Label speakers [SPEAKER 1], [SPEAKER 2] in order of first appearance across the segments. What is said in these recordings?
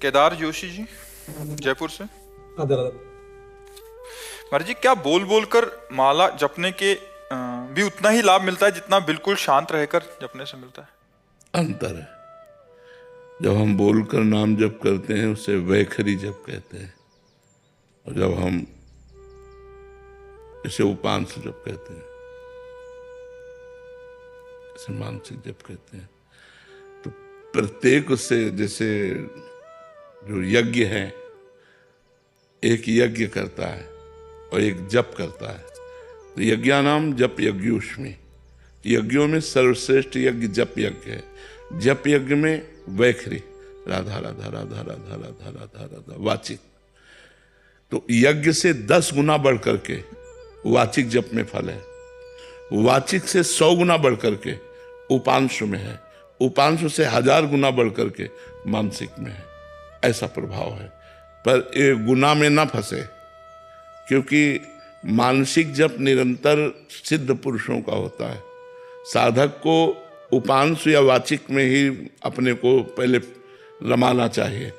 [SPEAKER 1] केदार जोशी जी, जयपुर से।
[SPEAKER 2] राधे राधे।
[SPEAKER 1] महाराज जी, क्या बोल बोल कर माला जपने के भी उतना ही लाभ मिलता है जितना बिल्कुल शांत रहकर जपने से मिलता है?
[SPEAKER 3] अंतर है। जब हम बोलकर नाम जप करते हैं उसे वैखरी जप कहते हैं, और जब हम इसे उपांश जप कहते हैं, इसे मानसिक जप कहते हैं। तो प्रत्येक उससे, जैसे जो यज्ञ है, एक यज्ञ करता है और एक जप करता है। तो यज्ञानाम जप यज्ञोष्मी, यज्ञों में सर्वश्रेष्ठ यज्ञ जप यज्ञ है। जप यज्ञ में वैखरी, राधा राधा राधा राधा राधा राधा राधा वाचिक। तो यज्ञ से 10 गुना बढ़ करके वाचिक जप में फल है, वाचिक से 100 गुना बढ़ करके उपांशु में है, उपांशु से 1000 गुना बढ़ करके मानसिक में है। ऐसा प्रभाव है। पर ये गुना में ना फंसे, क्योंकि मानसिक जप निरंतर सिद्ध पुरुषों का होता है। साधक को उपांशु या वाचिक में ही अपने को पहले रमाना चाहिए।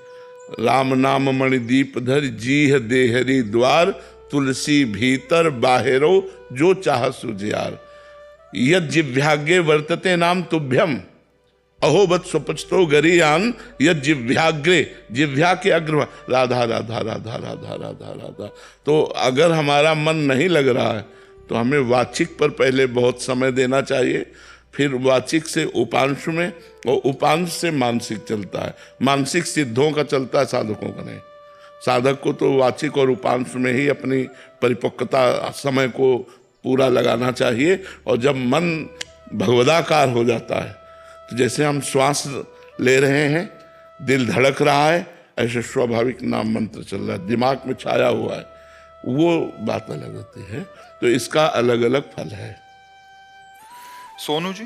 [SPEAKER 3] राम नाम मणिदीप धर जीह देहरी द्वार, तुलसी भीतर बाहिरो जो चाह सुजियार। यद जिह्वाग्रे वर्तते नाम तुभ्यम, अहोबत सुपचतो गरीयान। यद जिह्वाग्रे, जिह्वा के अग्र, राधा राधा राधा राधा राधा राधा। तो अगर हमारा मन नहीं लग रहा है तो हमें वाचिक पर पहले बहुत समय देना चाहिए, फिर वाचिक से उपांश में, और उपांश से मानसिक चलता है। मानसिक सिद्धों का चलता है, साधकों का नहीं। साधक को तो वाचिक और उपांश में ही अपनी परिपक्वता समय को पूरा लगाना चाहिए। और जब मन भगवदाकार हो जाता है, तो जैसे हम श्वास ले रहे हैं, दिल धड़क रहा है, ऐसे स्वाभाविक नाम मंत्र चल रहा है, दिमाग में छाया हुआ है, वो बात अलग होती है। तो इसका अलग अलग फल है।
[SPEAKER 1] सोनू जी,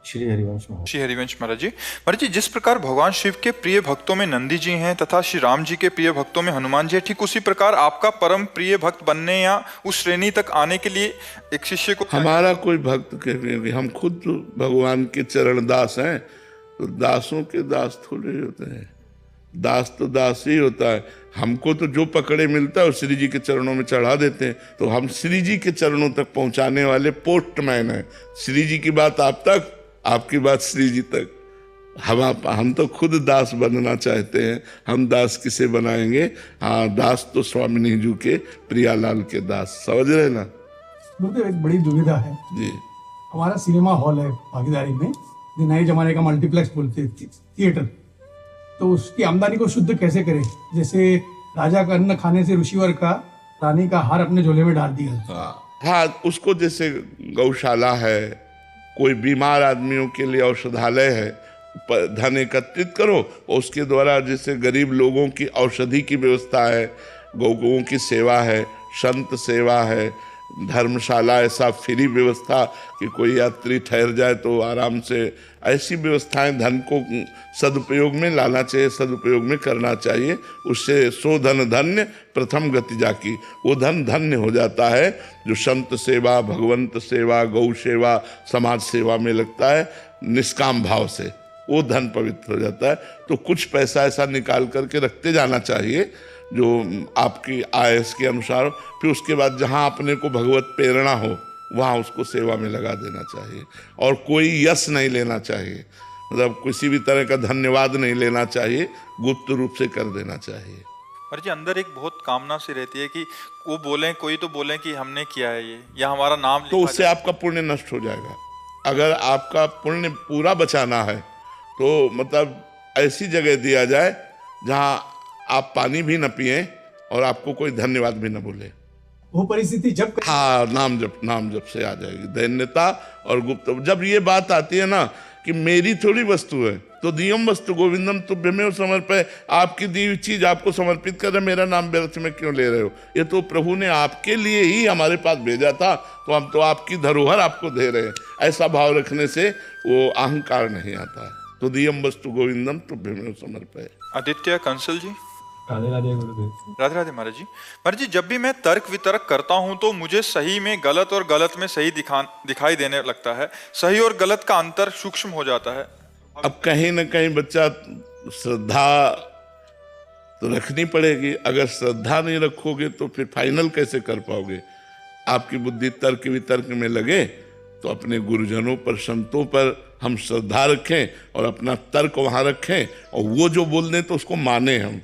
[SPEAKER 2] श्री हरिवंश महाराज।
[SPEAKER 1] श्री हरिवंश महाराज जी। महाराज जी, जिस प्रकार भगवान शिव के प्रिय भक्तों में नंदी जी हैं तथा श्री राम जी के प्रिय भक्तों में हनुमान जी हैं, ठीक उसी प्रकार आपका परम प्रिय भक्त बनने या उस श्रेणी तक आने के लिए एक शिष्य को,
[SPEAKER 3] हमारा कोई भक्त के, हम खुद तो भगवान के चरण दास हैं। तो दासों के दास थोड़े होते हैं, दास तो दास ही होता है। हमको तो जो पकड़े मिलता है वो श्री जी के चरणों में चढ़ा देते हैं। तो हम श्री जी के चरणों तक पहुंचाने वाले पोस्टमैन हैं। श्री जी की बात आप तक, आपकी बात श्री जी तक। हम तो खुद दास बनना चाहते हैं। हम दास किसे बनाएंगे? हाँ, दास तो स्वामिनी जी के, प्रियालाल के दास। समझ रहे ना?
[SPEAKER 2] मुझे एक बड़ी दुविधा है
[SPEAKER 3] जी।
[SPEAKER 2] हमारा सिनेमा हॉल है भागीदारी में, जो नए जमाने का मल्टीप्लेक्स बोलते हैं, थिएटर। तो उसकी आमदनी को शुद्ध कैसे करें? जैसे राजा का अन्न खाने से ऋषिवर का रानी का हार अपने झोले में डाल दिया।
[SPEAKER 3] हाँ, उसको जैसे गौशाला है, कोई बीमार आदमियों के लिए औषधालय है, धन एकत्रित करो, उसके द्वारा जैसे गरीब लोगों की औषधि की व्यवस्था है, गौओं की सेवा है, संत सेवा है, धर्मशाला, ऐसा फ्री व्यवस्था कि कोई यात्री ठहर जाए तो आराम से, ऐसी व्यवस्थाएं धन को सदुपयोग में लाना चाहिए, सदुपयोग में करना चाहिए। उससे सो धन धन्य प्रथम गति जाकी, वो धन धन्य हो जाता है जो संत सेवा, भगवंत सेवा, गौ सेवा, समाज सेवा में लगता है निष्काम भाव से, वो धन पवित्र हो जाता है। तो कुछ पैसा ऐसा निकाल करके रखते जाना चाहिए जो आपकी आयस के अनुसार। फिर उसके बाद जहाँ अपने को भगवत प्रेरणा हो वहाँ उसको सेवा में लगा देना चाहिए। और कोई यश नहीं लेना चाहिए, मतलब किसी भी तरह का धन्यवाद नहीं लेना चाहिए, गुप्त रूप से कर देना चाहिए।
[SPEAKER 1] महाराज जी, अंदर एक बहुत कामना सी रहती है कि वो बोलें, कोई तो बोलें कि हमने किया है ये, या हमारा नाम
[SPEAKER 3] तो उससे आपका पुण्य नष्ट हो जाएगा। अगर आपका पुण्य पूरा बचाना है तो मतलब ऐसी जगह दिया जाए जहाँ आप पानी भी न पिए और आपको कोई धन्यवाद भी न बोले।
[SPEAKER 2] वो परिस्थिति जब
[SPEAKER 3] हाँ, नाम जप से आ जाएगी दैन्यता और गुप्त। जब ये बात आती है ना कि मेरी थोड़ी वस्तु है, तो दियम वस्तु गोविंदम तुभ्यमेव समर्पय, आपकी दी हुई चीज आपको समर्पित कर रहे, मेरा नाम व्यर्थ में क्यों ले रहे हो? ये तो प्रभु ने आपके लिए ही हमारे पास भेजा था, तो हम तो आपकी धरोहर आपको दे रहे हैं। ऐसा भाव रखने से वो अहंकार नहीं आता है। तो दियम वस्तु गोविंदम तुभ्यमेव समर्पय।
[SPEAKER 1] आदित्य कंसल जी,
[SPEAKER 2] राधे राधे गुरुदेव।
[SPEAKER 1] राधे राधे महाराज जी। महाराज जी, जब भी मैं तर्क वितर्क करता हूं तो मुझे सही में गलत और गलत में सही दिखाई देने लगता है। सही और गलत का अंतर सूक्ष्म हो जाता है।
[SPEAKER 3] अब कहीं न कहीं बच्चा श्रद्धा तो रखनी पड़ेगी। अगर श्रद्धा नहीं रखोगे तो फिर फाइनल कैसे कर पाओगे? आपकी बुद्धि तर्क वितर्क में लगे तो अपने गुरुजनों पर, संतों पर हम श्रद्धा रखें और अपना तर्क वहाँ रखें, और वो जो बोल दें तो उसको माने हम।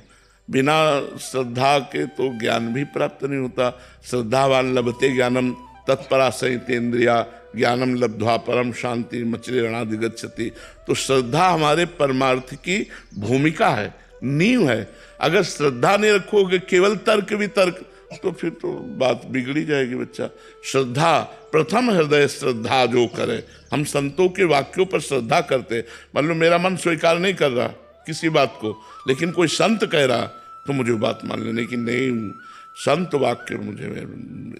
[SPEAKER 3] बिना श्रद्धा के तो ज्ञान भी प्राप्त नहीं होता। श्रद्धावान लभते ज्ञानम तत्परासहितेन्द्रिया ज्ञानम लब्ध्वा परम शांति मचिरणाधिगच्छति। तो श्रद्धा हमारे परमार्थ की भूमिका है, नींव है। अगर श्रद्धा नहीं रखोगे, केवल तर्क वितर्क, तो फिर तो बात बिगड़ी जाएगी बच्चा। श्रद्धा, प्रथम हृदय श्रद्धा जो करे। हम संतों के वाक्यों पर श्रद्धा करते। मान लो मेरा मन स्वीकार नहीं कर रहा किसी बात को, लेकिन कोई संत कह रहा तो मुझे बात मान लेने की, नहीं संत वाक्य मुझे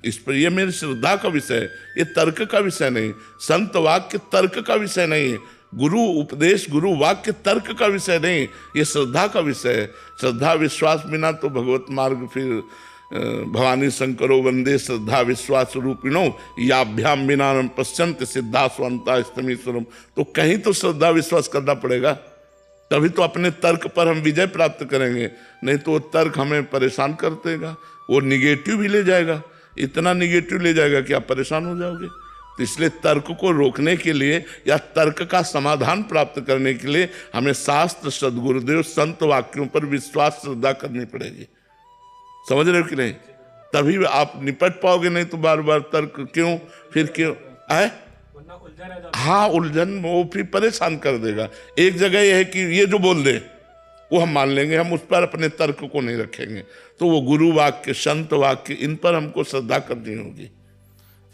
[SPEAKER 3] इस पर, ये मेरी श्रद्धा का विषय है, ये तर्क का विषय नहीं। संत वाक्य तर्क का विषय नहीं है, गुरु उपदेश, गुरु वाक्य तर्क का विषय नहीं, ये श्रद्धा का विषय है। श्रद्धा विश्वास बिना तो भगवत मार्ग फिर भवानी शंकरो वंदे श्रद्धा विश्वास रूपिणो याभ्याम बिना पश्यंत सिद्धा स्वंता स्तमीश्वरम। तो कहीं तो श्रद्धा विश्वास करना पड़ेगा, तभी तो अपने तर्क पर हम विजय प्राप्त करेंगे। नहीं तो वो तर्क हमें परेशान कर देगा, वो निगेटिव भी ले जाएगा, इतना निगेटिव ले जाएगा कि आप परेशान हो जाओगे। तो इसलिए तर्क को रोकने के लिए या तर्क का समाधान प्राप्त करने के लिए हमें शास्त्र, सद्गुरुदेव, संत वाक्यों पर विश्वास श्रद्धा करनी पड़ेगी। समझ रहे हो कि नहीं? तभी आप निपट पाओगे, नहीं तो बार बार तर्क क्यों, फिर क्यों है। हाँ, उलझन वो फिर परेशान कर देगा। एक जगह यह है कि ये जो बोल दे वो हम मान लेंगे, हम उस पर अपने तर्क को नहीं रखेंगे। तो वो गुरु वाक्य, संत वाक्य, इन पर हमको श्रद्धा करनी होगी।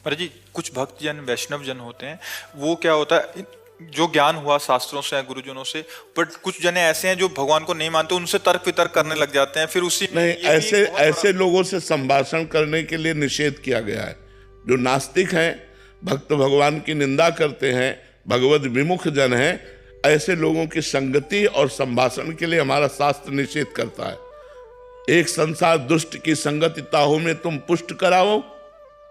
[SPEAKER 1] पर जी कुछ भक्त जन, वैष्णव जन होते हैं, वो क्या होता है, जो ज्ञान हुआ शास्त्रों से, गुरुजनों से, बट कुछ जने ऐसे हैं जो भगवान को नहीं मानते, उनसे तर्क वितर्क करने लग जाते हैं। फिर उसी
[SPEAKER 3] नहीं, ऐसे लोगों से संभाषण करने के लिए निषेध किया गया है। जो नास्तिक हैं, भक्त भगवान की निंदा करते हैं, भगवत विमुख जन हैं, ऐसे लोगों की संगति और संभाषण के लिए हमारा शास्त्र निषेध करता है। एक संसार दुष्ट की संगति ताहू में तुम पुष्ट कराओ,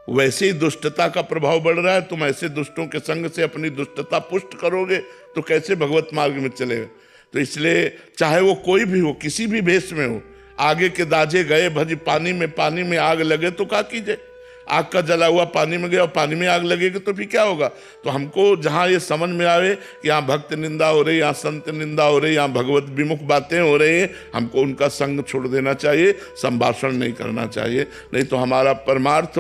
[SPEAKER 3] वैसे ही दुष्टता का प्रभाव बढ़ रहा है। तुम ऐसे दुष्टों के संग से अपनी दुष्टता पुष्ट करोगे तो कैसे भगवत मार्ग में चलेगा? तो इसलिए चाहे वो कोई भी हो, किसी भी भेष में हो, आगे के दाजे गए भजी पानी में आग लगे तो क्या कीजिए? आग का जला हुआ पानी में गया और पानी में आग लगेगी तो फिर क्या होगा? तो हमको जहाँ ये समझ में आवे कि यहाँ भक्त निंदा हो रही, यहाँ संत निंदा हो रही, यहाँ भगवत विमुख बातें हो रही हैं, हमको उनका संग छोड़ देना चाहिए, संभाषण नहीं करना चाहिए। नहीं तो हमारा परमार्थ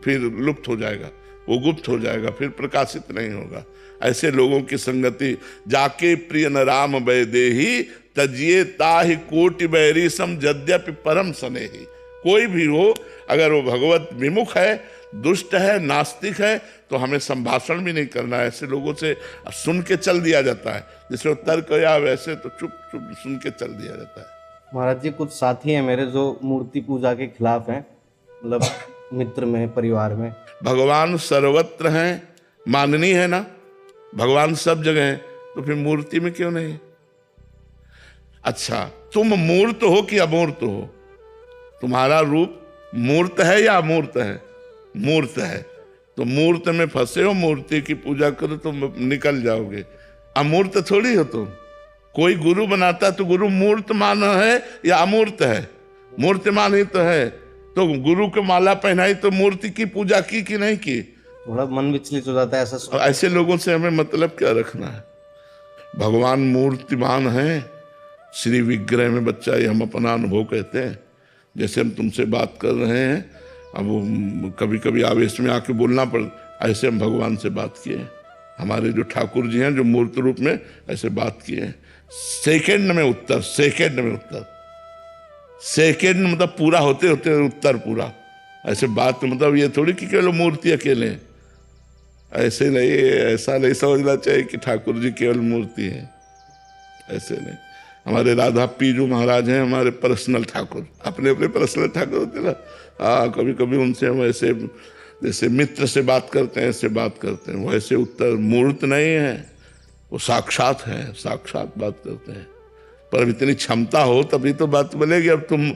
[SPEAKER 3] फिर लुप्त हो जाएगा, वो गुप्त हो जाएगा, फिर प्रकाशित नहीं होगा। ऐसे लोगों की संगति, जाके प्रिय न राम वैदेही तजिए ताहि कोटि बैरी सम यद्यपि परम स्नेही। कोई भी हो, अगर वो भगवत विमुख है, दुष्ट है, नास्तिक है, तो हमें संभाषण भी नहीं करना है। ऐसे लोगों से सुन के चल दिया जाता है, जिसमें तर्क या वैसे तो चुप चुप सुन के चल दिया जाता है।
[SPEAKER 4] महाराज जी, कुछ साथी हैं मेरे जो मूर्ति पूजा के खिलाफ हैं, मतलब मित्र में, परिवार में।
[SPEAKER 3] भगवान सर्वत्र हैं, माननी है ना, भगवान सब जगह है, तो फिर मूर्ति में क्यों नहीं? अच्छा, तुम मूर्त हो कि अमूर्त हो? तुम्हारा रूप मूर्त है या अमूर्त है? मूर्त है। तो मूर्त में फंसे हो, मूर्ति की पूजा करो तो निकल जाओगे। अमूर्त थोड़ी हो तुम। कोई गुरु बनाता तो गुरु मूर्तमान है या अमूर्त है? मूर्तिमान ही तो है। तो गुरु को माला पहनाई तो मूर्ति की पूजा की कि नहीं की?
[SPEAKER 4] थोड़ा मन विचलित हो जाता है ऐसा।
[SPEAKER 3] ऐसे लोगों से हमें मतलब क्या रखना है? भगवान मूर्तिमान है, श्री विग्रह में बच्चा, ये हम अपना अनुभव कहते हैं। जैसे हम तुमसे बात कर रहे हैं, अब वो कभी कभी आवेश में आके बोलना पड़, ऐसे हम भगवान से बात किए। हमारे जो ठाकुर जी हैं, जो मूर्त रूप में ऐसे बात किए, सेकंड में उत्तर, सेकंड में उत्तर, सेकंड मतलब पूरा होते होते उत्तर पूरा। ऐसे बात मतलब ये थोड़ी कि केवल मूर्ति अकेले हैं, ऐसे नहीं, ऐसा नहीं समझना चाहिए कि ठाकुर जी केवल मूर्ति है, ऐसे नहीं। हमारे राधा पीजू महाराज हैं, हमारे पर्सनल ठाकुर, अपने अपने पर्सनल ठाकुर होते ना। हाँ, कभी कभी उनसे हम ऐसे जैसे मित्र से बात करते हैं, ऐसे बात करते हैं। वो ऐसे उत्तर मूर्त नहीं है, वो साक्षात है, साक्षात बात करते हैं। पर इतनी क्षमता हो तभी तो बात बोलेगी। अब तुम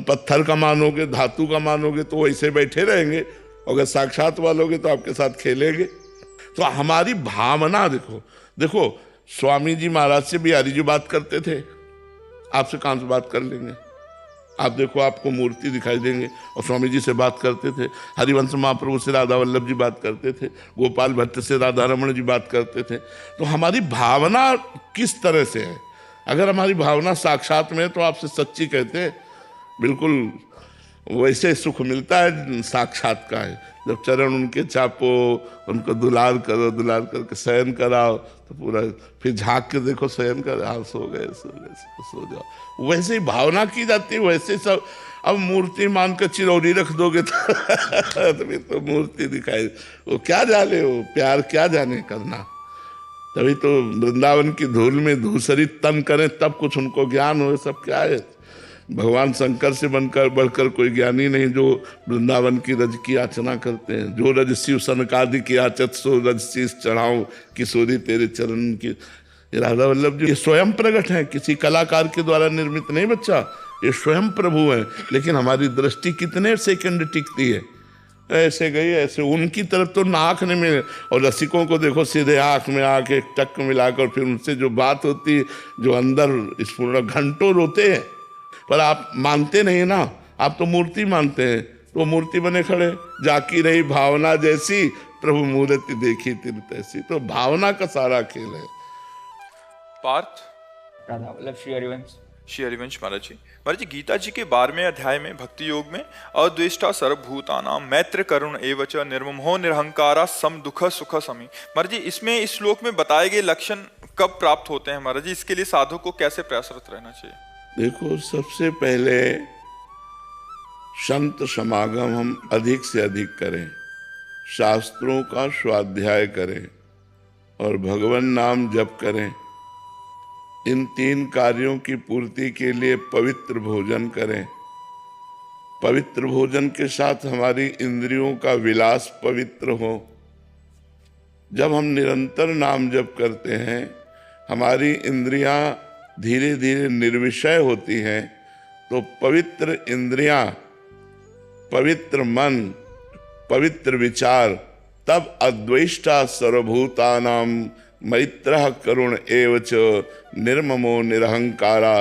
[SPEAKER 3] पत्थर का मानोगे, धातु का मानोगे तो वैसे बैठे रहेंगे, अगर साक्षात वालोगे तो आपके साथ खेलेंगे। तो हमारी भावना देखो, देखो स्वामी जी महाराज से बिहारी जी बात करते थे, आपसे कहाँ से बात कर लेंगे? आप देखो, आपको मूर्ति दिखाई देंगे। और स्वामी जी से बात करते थे, हरिवंश महाप्रभु से राधा वल्लभ जी बात करते थे, गोपाल भट्ट से राधा रमण जी बात करते थे। तो हमारी भावना किस तरह से है? अगर हमारी भावना साक्षात में है तो आपसे सच्ची कहते हैं, बिल्कुल वैसे सुख मिलता है साक्षात का है। जब चरण उनके चापो, उनको दुलार करो, दुलार करके शयन कराओ तो पूरा, फिर झांक के देखो शयन कर, हाँ सो गए सो जाओ। वैसे ही भावना की जाती है, वैसे सब। अब मूर्ति मान कर चिरौरी रख दोगे तो फिर तो मूर्ति दिखाई, वो क्या जाने, वो प्यार क्या जाने करना। तभी तो वृंदावन की धूल में धूसरित तन करें तब कुछ उनको ज्ञान हो। सब क्या है? भगवान शंकर से बनकर बढ़कर कोई ज्ञानी नहीं जो वृंदावन की रज की याचना करते हैं। जो रज शिव सनकादि की याचत सो रज शीस चढ़ाऊं किशोरी तेरे चरण की। ये राधा वल्लभ जी ये स्वयं प्रकट है, किसी कलाकार के द्वारा निर्मित नहीं बच्चा, ये स्वयं प्रभु है। लेकिन हमारी दृष्टि कितने सेकंड टिकती है, ऐसे गई ऐसे, उनकी तरफ तो नाक नहीं मिले। और रसिकों को देखो, सीधे आंख में आके टक मिलाकर फिर उनसे जो बात होती है, जो अंदर स्फूर्णा, घंटों रोते हैं। पर आप मानते नहीं ना, आप तो मूर्ति मानते हैं। तो मूर्ति बने खड़े, जाकी रही भावना जैसी, प्रभु मूर्ति देखी तिन तैसी। तो भावना का सारा खेल है।
[SPEAKER 1] पार्थ
[SPEAKER 5] राधा वल्लभ श्री हरिवंश।
[SPEAKER 1] श्री हरिवंश महाराज जी, महाराज जी गीता जी के 12वें अध्याय में भक्ति योग में अद्वेष्टा सर्वभूतानां मैत्र करुण एवच निर्ममो निरहंकारा सम दुख सुख समी। महाराज जी इसमें इस श्लोक में बताए गए लक्षण कब प्राप्त होते हैं महाराज जी? इसके लिए साधक को कैसे प्रयासरत रहना चाहिए?
[SPEAKER 3] देखो, सबसे पहले संत समागम हम अधिक से अधिक करें, शास्त्रों का स्वाध्याय करें और भगवान नाम जप करें। इन 3 कार्यों की पूर्ति के लिए पवित्र भोजन करें। पवित्र भोजन के साथ हमारी इंद्रियों का विलास पवित्र हो। जब हम निरंतर नाम जप करते हैं, हमारी इंद्रियां धीरे धीरे निर्विषय होती हैं। तो पवित्र इंद्रियां, पवित्र मन, पवित्र विचार, तब अद्वेष्टा सर्वभूतानां मैत्रः करुण एवच निर्ममो निरहंकारा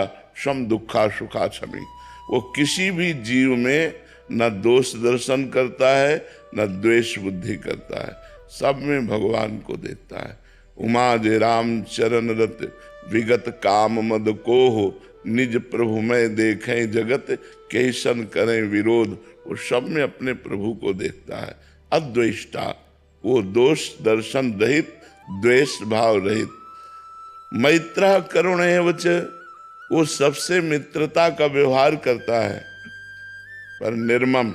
[SPEAKER 3] सम दुखा सुखा क्षमी। वो किसी भी जीव में न दोष दर्शन करता है, न द्वेष बुद्धि करता है, सब में भगवान को देखता है। उमा जे राम चरण रत विगत काम मद को हो, निज प्रभु में देखें जगत कैसन करें विरोध। वो सब में अपने प्रभु को देखता है। अद्वेष्टा, वो दोष दर्शन रहित, द्वेष भाव रहित। मैत्र करुण एवच, वो सबसे मित्रता का व्यवहार करता है, पर निर्मम,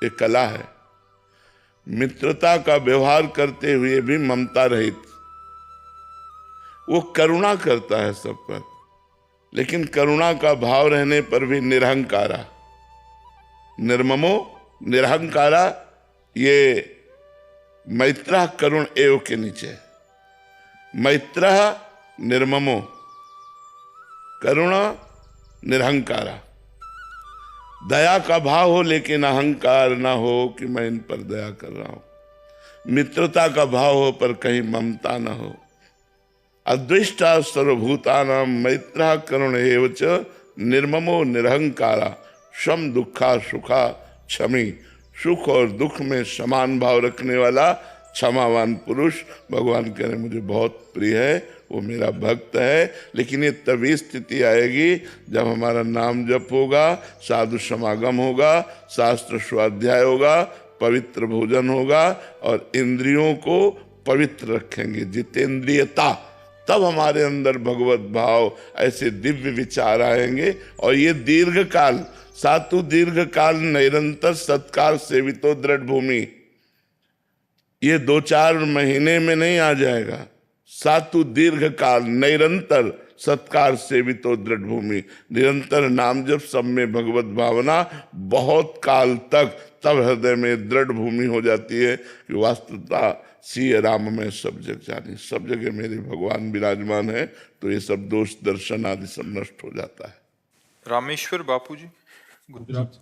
[SPEAKER 3] ये कला है। मित्रता का व्यवहार करते हुए भी ममता रहित। वो करुणा करता है सब पर, लेकिन करुणा का भाव रहने पर भी निरहंकारा। निर्ममो निरहंकारा, ये मैत्रः करुण एव के नीचे। मैत्रः निर्ममो, करुणा निरहंकारा। दया का भाव हो लेकिन अहंकार ना हो कि मैं इन पर दया कर रहा हूं। मित्रता का भाव हो पर कहीं ममता ना हो। अद्वेष्टा सर्वभूतानां मैत्रः करुण एवच निर्ममो निरहंकारा सम दुखा सुखा क्षमी। सुख और दुख में समान भाव रखने वाला क्षमावान पुरुष भगवान कह रहे मुझे बहुत प्रिय है, वो मेरा भक्त है। लेकिन ये तभी स्थिति आएगी जब हमारा नाम जप होगा, साधु समागम होगा, शास्त्र स्वाध्याय होगा, पवित्र भोजन होगा और इंद्रियों को पवित्र रखेंगे, जितेंद्रियता। तब हमारे अंदर भगवत भाव, ऐसे दिव्य विचार आएंगे। और ये दीर्घ काल, सातु दीर्घ काल निरंतर सत्कार सेवितो दृढ़ भूमि, ये 2-4 महीने में नहीं आ जाएगा। सातु दीर्घ काल निरंतर सत्कार सेवितो दृढ़ भूमि, निरंतर नाम जप, सब में भगवत भावना, बहुत काल तक, तब हृदय में दृढ़ भूमि हो जाती है कि वास्तवता सिय राम में सब जग जानी, सब जगह मेरे भगवान विराजमान है। तो ये सब दोष दर्शन आदि सब नष्ट हो जाता है।
[SPEAKER 1] रामेश्वर बापू जी, गुजरात।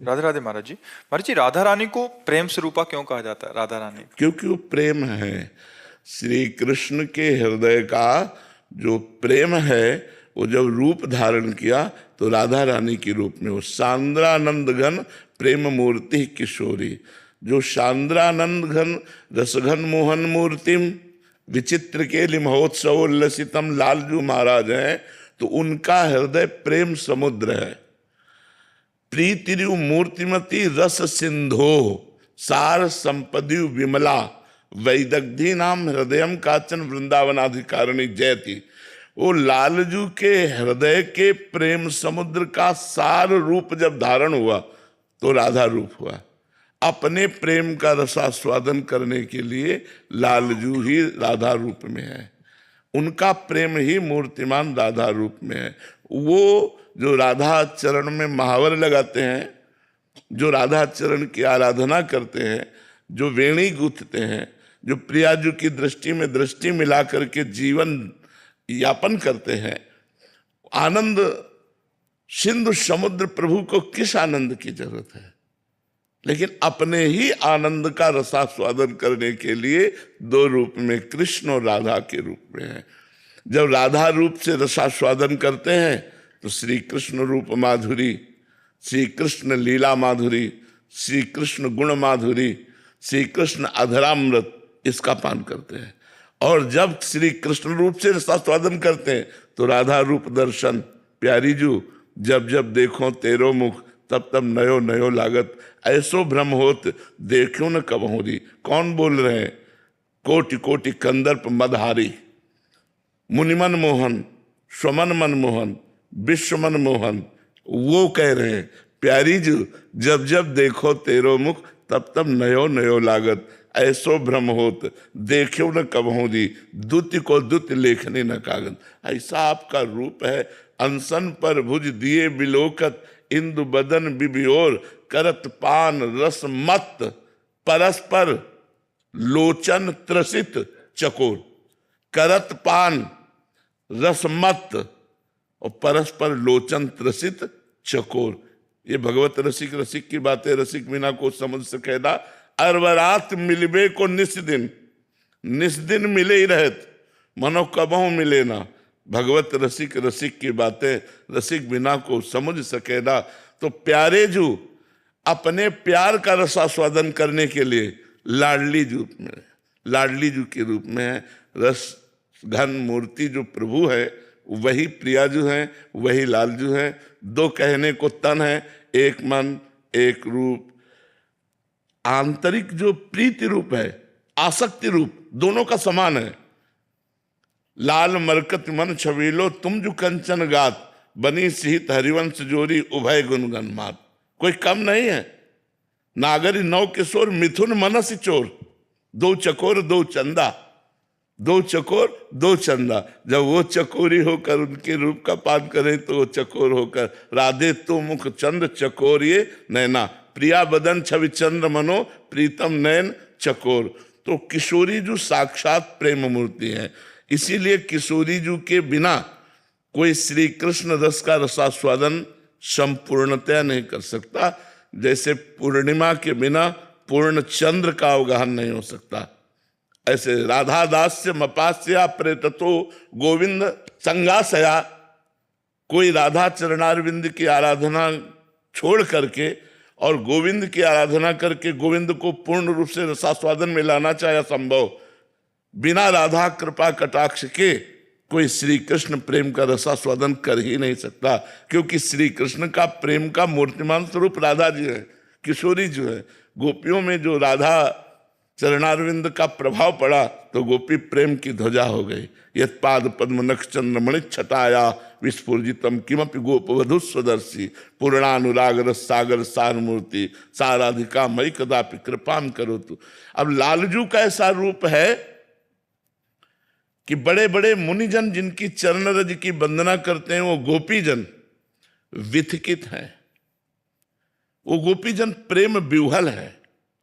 [SPEAKER 1] राधे राधे महाराज जी। महाराज जी, राधा रानी को प्रेम स्वरूपा क्यों कहा जाता है? राधा रानी
[SPEAKER 3] क्योंकि वो प्रेम है। श्री कृष्ण के हृदय का जो प्रेम है वो जब रूप धारण किया तो राधा रानी के रूप में, वो सांद्रानंद घन प्रेम मूर्ति किशोरी, जो सांद्रानंद घन रसघन मोहन मूर्तिम विचित्र के महोत्सवोल्लसितम लालजू महाराज हैं, तो उनका हृदय प्रेम समुद्र है। प्रीतिरु मूर्तिमती रस सिंधो सार संपदि विमला वैदग्धी नाम हृदयम काचन वृंदावनाधिकारिणी जयति। वो लालजू के हृदय के प्रेम समुद्र का सार रूप जब धारण हुआ तो राधा रूप हुआ। अपने प्रेम का रसास्वादन करने के लिए लालजू ही राधा रूप में है, उनका प्रेम ही मूर्तिमान राधा रूप में है। वो जो राधा चरण में महावर लगाते हैं, जो राधा चरण की आराधना करते हैं, जो वेणी गूंथते हैं, जो प्रियाजू की दृष्टि में दृष्टि मिला करके जीवन यापन करते हैं, आनंद सिंधु समुद्र प्रभु को किस आनंद की जरूरत है? लेकिन अपने ही आनंद का रसास्वादन करने के लिए दो रूप में, कृष्ण और राधा के रूप में है। जब राधा रूप से रसास्वादन करते हैं तो श्री कृष्ण रूप माधुरी, श्री कृष्ण लीला माधुरी, श्री कृष्ण गुण माधुरी, श्री कृष्ण अधरामृत, इसका पान करते हैं। और जब श्री कृष्ण रूप से रसास्वादन करते हैं तो राधा रूप दर्शन, प्यारी जू जब जब देखो तेरो मुख तब तब नयो नयो लागत, ऐसो भ्रम होत देखो न कब हो रही। कौन बोल रहे हैं? कोटि कोटि कंदर्प मदहारी, मुनिमन मोहन, स्वमन मन मोहन, विश्व मन मोहन, वो कह रहे हैं प्यारी जू जब जब देखो तेरो मुख तब तब नयो नयो लागत, ऐसो भ्रम होत देखो न कब हो दी, दुत्य को दुत्य लेखने न कागज। ऐसा आपका रूप है। अनसन पर भुज दिए बिलोकत, इंदु बदन बिबियोर, करत पान रस मत, परस्पर लोचन त्रसित चकोर। करत पान रस मत और परस्पर लोचन त्रसित चकोर, ये भगवत रसिक रसिक की बातें रसिक बिना को समझ सकेदा। अरवरात मिलबे को निस दिन मिले ही रहत, मनो कबहू मिले ना। भगवत रसिक रसिक की बातें रसिक बिना को समझ सकेदा। तो प्यारे जू अपने प्यार का रसास्वादन करने के लिए लाडली जू के रूप में है। रस घन मूर्ति जो प्रभु है वही प्रियाजू हैं, वही लालजू हैं। दो कहने को तन है, एक मन एक रूप। आंतरिक जो प्रीति रूप है, आसक्ति रूप, दोनों का समान है। लाल मरकत मन छबीलो तुम जो कंचन गात, बनी सिहित हरिवंश जोरी उभय गुणगन मात। कोई कम नहीं है। नागरी नौ किशोर मिथुन मनस चोर, दो चकोर दो चंदा, दो चकोर दो चंदा। जब वो चकोरी होकर उनके रूप का पान करें तो वो चकोर होकर, राधे तो मुख चंद्र चकोर ये नैना, प्रिया बदन छवि चंद्र मनो प्रीतम नयन चकोर। तो किशोरी जू साक्षात प्रेम मूर्ति है। इसीलिए किशोरी जू के बिना कोई श्री कृष्ण रस का रसास्वादन संपूर्णतया नहीं कर सकता, जैसे पूर्णिमा के बिना पूर्ण चंद्र का अवगाहन नहीं हो सकता। ऐसे राधा दास्य मपास्या प्रेततो गोविंद संगासया, कोई राधा चरणारविंद की आराधना छोड़ करके और गोविंद की आराधना करके गोविंद को पूर्ण रूप से रसास्वादन में लाना चाहे असंभव। बिना राधा कृपा कटाक्ष के कोई श्री कृष्ण प्रेम का रसास्वादन कर ही नहीं सकता, क्योंकि श्री कृष्ण का प्रेम का मूर्तिमान स्वरूप राधा जी है, किशोरी जो है। गोपियों में जो राधा चरणारविंद का प्रभाव पड़ा तो गोपी प्रेम की ध्वजा हो गई। यत पाद पद्म नख चंद्रमणि छटाया विस्फुर्जितम किमपि गोप वधु स्वदर्शी, पूर्णानुराग रस सागर सार मूर्ति साराधिका मई कदापि कृपाम करो तू। अब लालजू का ऐसा रूप है कि बड़े बड़े मुनिजन जिनकी चरण रज की वंदना करते हैं वो गोपीजन विथकित हैं, वो गोपीजन प्रेम विह्वल है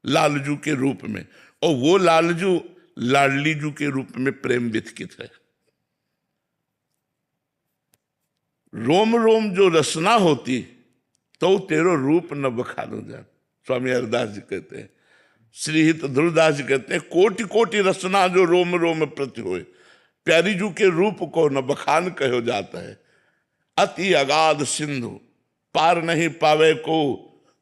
[SPEAKER 3] लालजू के रूप में, और वो लालजू लाडली जू के रूप में प्रेम विथकित है। रोम रोम जो रसना होती तो तेरो रूप न बखानो जान, स्वामी हरदास जी कहते हैं। श्रीहित ध्रुवदास जी कहते हैं कोटि कोटि रसना जो रोम रोम प्रति होए, प्यारी जू के रूप को न बखान कहो जाता है। अति अगाध सिंधु पार नहीं पावे को,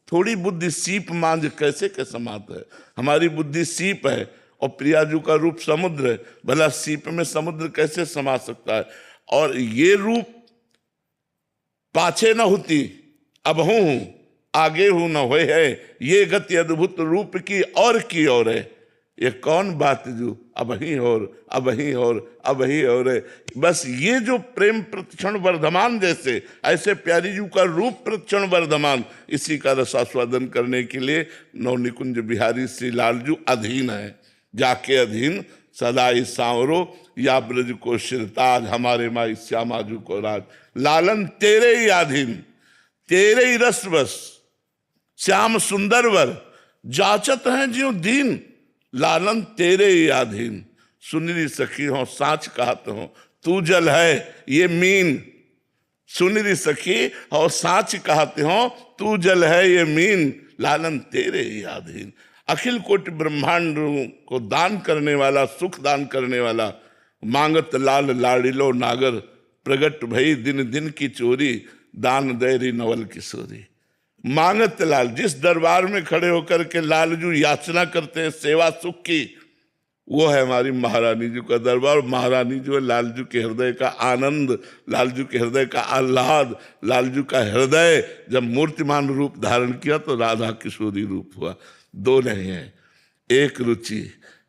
[SPEAKER 3] थोड़ी बुद्धि सीप मांझ कैसे के समात है। हमारी बुद्धि सीप है और प्रियाजू का रूप समुद्र है, भला सीप में समुद्र कैसे समा सकता है। और ये रूप पाछे न होती अब हूं, आगे हूं न होए है, ये गति अद्भुत रूप की और है। ये कौन बात जो अब ही और अब ही और अब ही और है। बस ये जो प्रेम प्रतिक्षण वर्धमान, जैसे ऐसे प्यारी जू का रूप प्रतिक्षण वर्धमान, इसी का रसास्वादन करने के लिए नवनिकुंज बिहारी श्री लालजू अधीन है। जाके अधीन सदाई सांवरो या ब्रज को शिरताज, हमारे माई श्यामाजू को राज। लालन तेरे ही अधीन, तेरे ही रस बस, श्याम सुंदर वर, जाचत हैं ज्यों दीन। लालन तेरे ही अधीन, सुनरी सखी हो साच कहत हो, तू जल है ये मीन। सुनरी सखी और साच कहते हो, तू जल है ये मीन। लालन तेरे ही अधीन, अखिल कोटि ब्रह्मांड को दान करने वाला, सुख दान करने वाला। मांगत लाल लाड़िलो नागर, प्रगट भई दिन दिन की चोरी, दान दैरी नवल किशोरी। मांगत लाल, जिस दरबार में खड़े होकर के लालजू याचना करते हैं सेवा सुख की, वो है हमारी महारानी जी का दरबार। महारानी जो है लालजू के हृदय का आनंद, लालजू के हृदय का आह्लाद। लालजू का हृदय जब मूर्तिमान रूप धारण किया तो राधा किशोरी रूप हुआ। दो नहीं है, एक रुचि,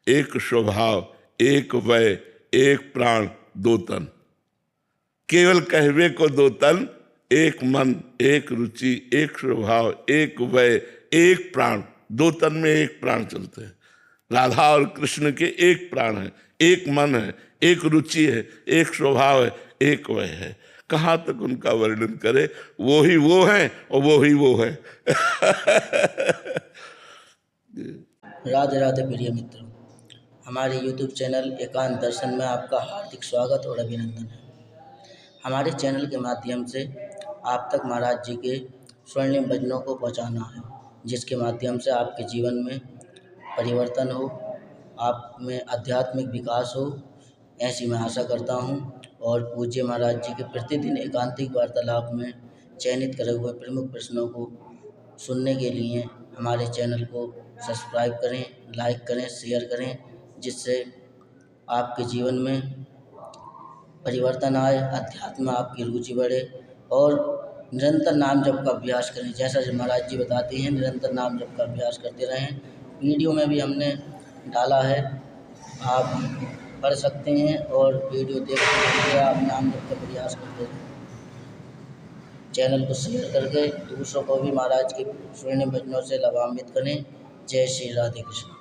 [SPEAKER 3] एक स्वभाव, एक वय, एक प्राण, दो तन। केवल कहवे को दो तन, एक मन, एक रुचि, एक स्वभाव, एक वय, एक प्राण। दो तन में एक प्राण चलते हैं। राधा और कृष्ण के एक प्राण है, एक मन है, एक रुचि है, एक स्वभाव है, एक वय है। कहाँ तक उनका वर्णन करे। वो ही वो है और वो ही वो है।
[SPEAKER 6] राधे राधे प्रिय मित्रों, हमारे YouTube चैनल एकांत दर्शन में आपका हार्दिक स्वागत और अभिनंदन है। हमारे चैनल के माध्यम से आप तक महाराज जी के स्वर्णिम भजनों को पहुंचाना है, जिसके माध्यम से आपके जीवन में परिवर्तन हो, आप में आध्यात्मिक विकास हो, ऐसी मैं आशा करता हूं। और पूज्य महाराज जी के प्रतिदिन एकांतिक वार्तालाप में चयनित करे हुए प्रमुख प्रश्नों को सुनने के लिए हमारे चैनल को सब्सक्राइब करें, लाइक करें, शेयर करें, जिससे आपके जीवन में परिवर्तन आए, अध्यात्म में आपकी रुचि बढ़े और निरंतर नाम जप का अभ्यास करें। जैसा महाराज जी बताते हैं, निरंतर नाम जप का अभ्यास करते रहें। वीडियो में भी हमने डाला है, आप पढ़ सकते हैं और वीडियो देखते हुए आप नाम जप का प्रयास करते रहें। चैनल को शेयर करके दूसरों को भी महाराज के स्वर्णिम भजनों से लाभान्वित करें। जय श्री राधे कृष्ण।